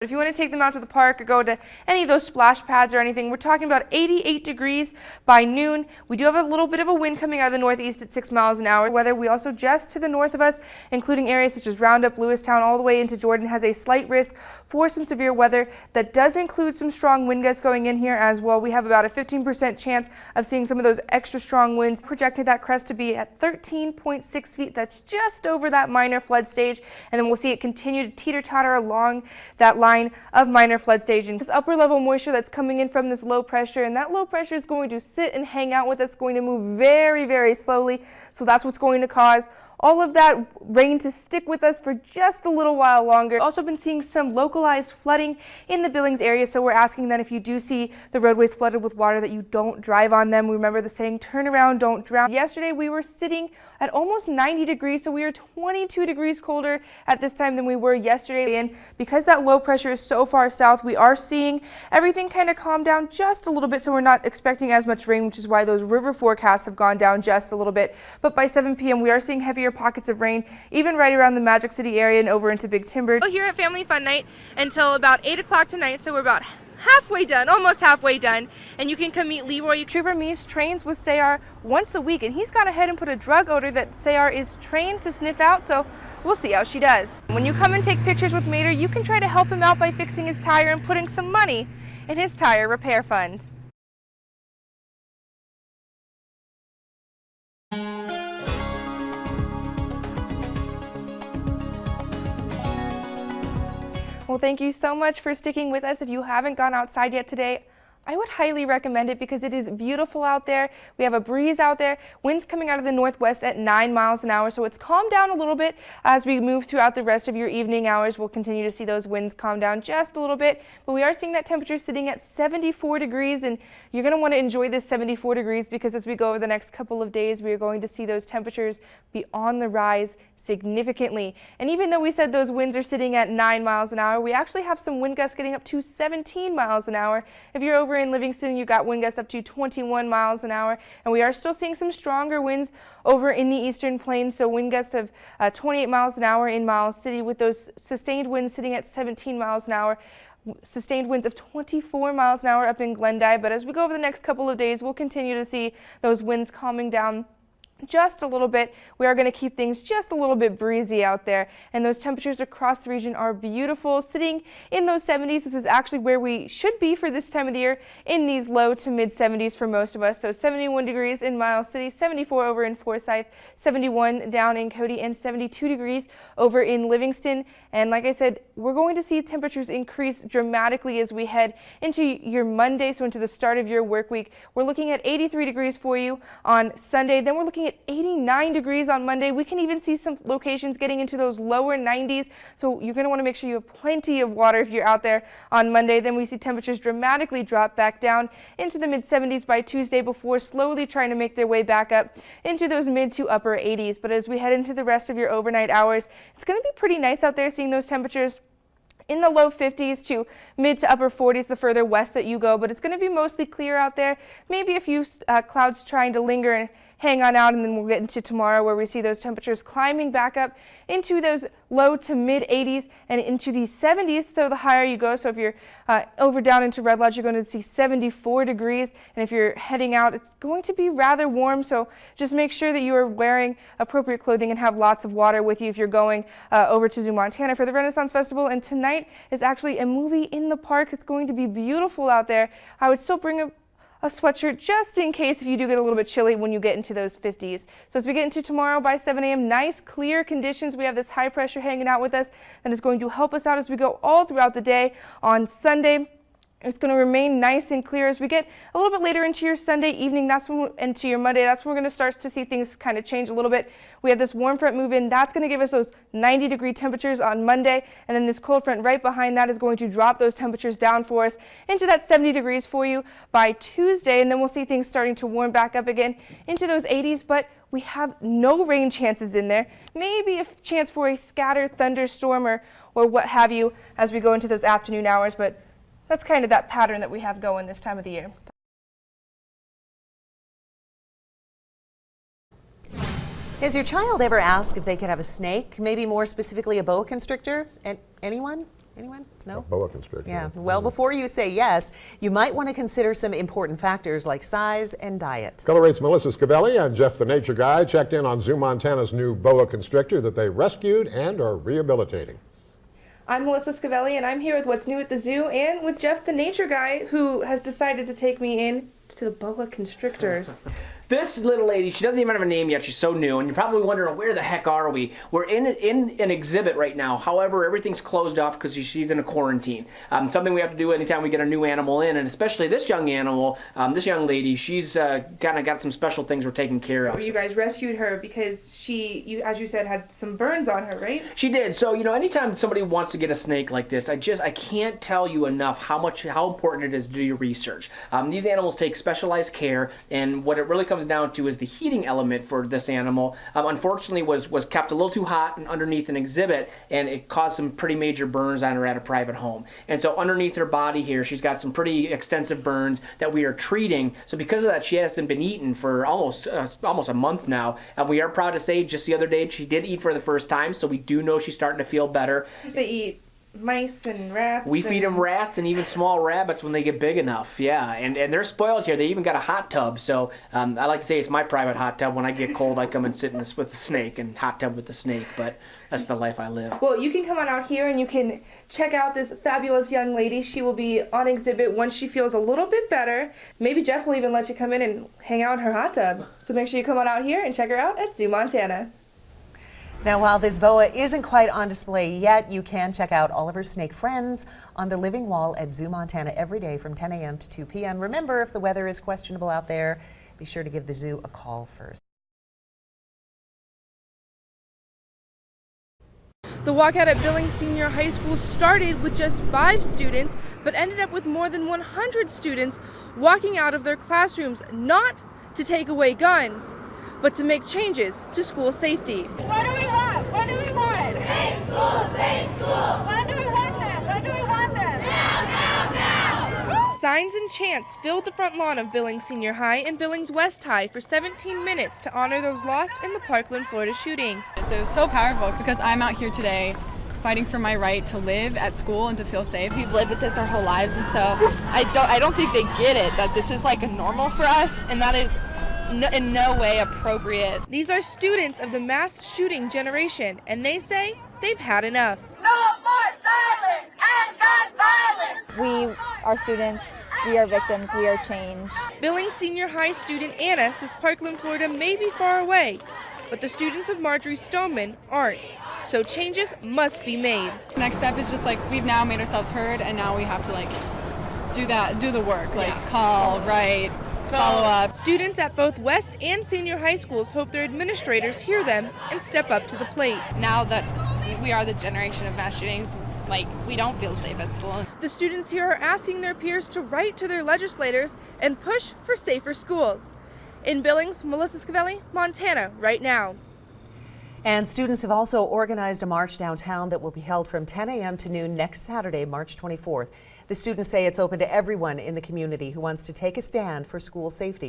If you want to take them out to the park or go to any of those splash pads or anything, we're talking about 88 degrees by noon. We do have a little bit of a wind coming out of the northeast at 6 miles an hour. Weather, we also just to the north of us, including areas such as Roundup, Lewistown, all the way into Jordan, has a slight risk for some severe weather. That does include some strong wind gusts going in here as well. We have about a 15% chance of seeing some of those extra strong winds. Projected that crest to be at 13.6 feet. That's just over that minor flood stage. And then we'll see it continue to teeter-totter along that line of minor flood staging. This upper level moisture that's coming in from this low pressure, and that low pressure is going to sit and hang out with us, going to move very, very slowly. So that's what's going to cause all of that rain to stick with us for just a little while longer. Also been seeing some localized flooding in the Billings area, so we're asking that if you do see the roadways flooded with water that you don't drive on them. Remember the saying, turn around, don't drown. Yesterday we were sitting at almost 90 degrees, so we are 22 degrees colder at this time than we were yesterday. And because that low pressure is so far south, we are seeing everything kind of calm down just a little bit, so we're not expecting as much rain, which is why those river forecasts have gone down just a little bit. But by 7 p.m. we are seeing heavier pockets of rain, even right around the Magic City area and over into Big Timber. Here at Family Fun Night until about 8 o'clock tonight, so we're about halfway done, almost halfway done, and you can come meet Leroy. Trooper Mies trains with Sayar once a week, and he's gone ahead and put a drug odor that Sayar is trained to sniff out, so we'll see how she does. When you come and take pictures with Mater, you can try to help him out by fixing his tire and putting some money in his tire repair fund. Well, thank you so much for sticking with us. If you haven't gone outside yet today, I would highly recommend it because it is beautiful out there. We have a breeze out there, winds coming out of the northwest at 9 miles an hour, so it's calmed down a little bit as we move throughout the rest of your evening hours. We'll continue to see those winds calm down just a little bit, but we are seeing that temperature sitting at 74 degrees, and you're going to want to enjoy this 74 degrees because as we go over the next couple of days, we are going to see those temperatures be on the rise significantly. And even though we said those winds are sitting at 9 miles an hour, we actually have some wind gusts getting up to 17 miles an hour. If you're over in Livingston, you got wind gusts up to 21 miles an hour, and we are still seeing some stronger winds over in the eastern plains, so wind gusts of 28 miles an hour in Miles City, with those sustained winds sitting at 17 miles an hour. Sustained winds of 24 miles an hour up in Glendive. But as we go over the next couple of days, we'll continue to see those winds calming down just a little bit. We are going to keep things just a little bit breezy out there, and those temperatures across the region are beautiful, sitting in those 70s. This is actually where we should be for this time of the year, in these low to mid 70s for most of us. So 71 degrees in Miles City, 74 over in Forsyth, 71 down in Cody, and 72 degrees over in Livingston. And like I said, we're going to see temperatures increase dramatically as we head into your Monday, so into the start of your work week. We're looking at 83 degrees for you on Sunday. Then we're looking at 89 degrees on Monday. We can even see some locations getting into those lower 90s, so you're going to want to make sure you have plenty of water if you're out there on Monday. Then we see temperatures dramatically drop back down into the mid 70s by Tuesday before slowly trying to make their way back up into those mid to upper 80s. But as we head into the rest of your overnight hours, it's going to be pretty nice out there, seeing those temperatures in the low 50s to mid to upper 40s the further west that you go, but it's going to be mostly clear out there. Maybe a few clouds trying to linger and hang on out, and then we'll get into tomorrow where we see those temperatures climbing back up into those low to mid 80s and into the 70s, so the higher you go. So if you're over down into Red Lodge, you're going to see 74 degrees, and if you're heading out, it's going to be rather warm, so just make sure that you are wearing appropriate clothing and have lots of water with you if you're going over to Zoo, Montana for the Renaissance Festival. And tonight is actually a movie in the park. It's going to be beautiful out there. I would still bring a sweatshirt just in case if you do get a little bit chilly when you get into those 50s. So as we get into tomorrow by 7 a.m., nice clear conditions. We have this high pressure hanging out with us, and it's going to help us out as we go all throughout the day. On Sunday, it's going to remain nice and clear. As we get a little bit later into your Sunday evening, that's when into your Monday, that's when we're going to start to see things kind of change a little bit. We have this warm front move in. That's going to give us those 90-degree temperatures on Monday, and then this cold front right behind that is going to drop those temperatures down for us into that 70 degrees for you by Tuesday, and then we'll see things starting to warm back up again into those 80s, but we have no rain chances in there. Maybe a chance for a scattered thunderstorm or what have you as we go into those afternoon hours, but that's kind of that pattern that we have going this time of the year. Has your child ever asked if they could have a snake, maybe more specifically a boa constrictor? And anyone? Anyone? No? Boa constrictor. Yeah. Well, before you say yes, you might want to consider some important factors like size and diet. Color Rate's Melissa Scavelli and Jeff the Nature Guy checked in on Zoo Montana's new boa constrictor that they rescued and are rehabilitating. I'm Melissa Scavelli, and I'm here with what's new at the zoo and with Jeff the Nature Guy, who has decided to take me in to the boa constrictors. This little lady, she doesn't even have a name yet. She's so new, and you're probably wondering, where the heck are we? We're in an exhibit right now. However, everything's closed off because she's in a quarantine. Something we have to do anytime we get a new animal in, and especially this young animal, this young lady, she's kind of got some special things we're taking care of. You guys rescued her because she, as you said, had some burns on her, right? She did. So, you know, anytime somebody wants to get a snake like this, I can't tell you enough how important it is to do your research. These animals take specialized care, and what it really comes down to is the heating element for this animal. Unfortunately, was kept a little too hot and underneath an exhibit, and it caused some pretty major burns on her at a private home. And so underneath her body here, she's got some pretty extensive burns that we are treating. So because of that, she hasn't been eaten for almost a month now. And we are proud to say, just the other day, she did eat for the first time, so we do know she's starting to feel better. They eat mice and rats. We feed them rats and even small rabbits when they get big enough, yeah. And they're spoiled here. They even got a hot tub. So I like to say it's my private hot tub. When I get cold, I come and sit in this with the snake and hot tub with the snake. But that's the life I live. Well, you can come on out here and you can check out this fabulous young lady. She will be on exhibit once she feels a little bit better. Maybe Jeff will even let you come in and hang out in her hot tub. So make sure you come on out here and check her out at Zoo Montana. Now, while this boa isn't quite on display yet, you can check out all of her snake friends on the living wall at Zoo Montana every day from 10 a.m. to 2 p.m. Remember, if the weather is questionable out there, be sure to give the zoo a call first. The walkout at Billings Senior High School started with just 5 students, but ended up with more than 100 students walking out of their classrooms, not to take away guns, but to make changes to school safety. What do we want? What do we want? Safe school, safe school. When do we want them? When do we want them? Now, now, now. Signs and chants filled the front lawn of Billings Senior High and Billings West High for 17 minutes to honor those lost in the Parkland, Florida shooting. It was so powerful because I'm out here today fighting for my right to live at school and to feel safe. We've lived with this our whole lives, and so I don't think they get it, that this is like a normal for us, and that is in no way appropriate. These are students of the mass shooting generation, and they say they've had enough. No more silence and gun violence. We are students, we are victims, we are change. Billings Senior High student Anna says Parkland, Florida may be far away, but the students of Marjorie Stoneman aren't. So changes must be made. Next step is just like, we've now made ourselves heard, and now we have to like do the work, like call, write, follow up. Students at both West and Senior High schools hope their administrators hear them and step up to the plate. Now that we are the generation of mass shootings, like, we don't feel safe at school. The students here are asking their peers to write to their legislators and push for safer schools. In Billings, Melissa Scavelli, Montana, right now. And students have also organized a march downtown that will be held from 10 a.m. to noon next Saturday, March 24th. The students say it's open to everyone in the community who wants to take a stand for school safety.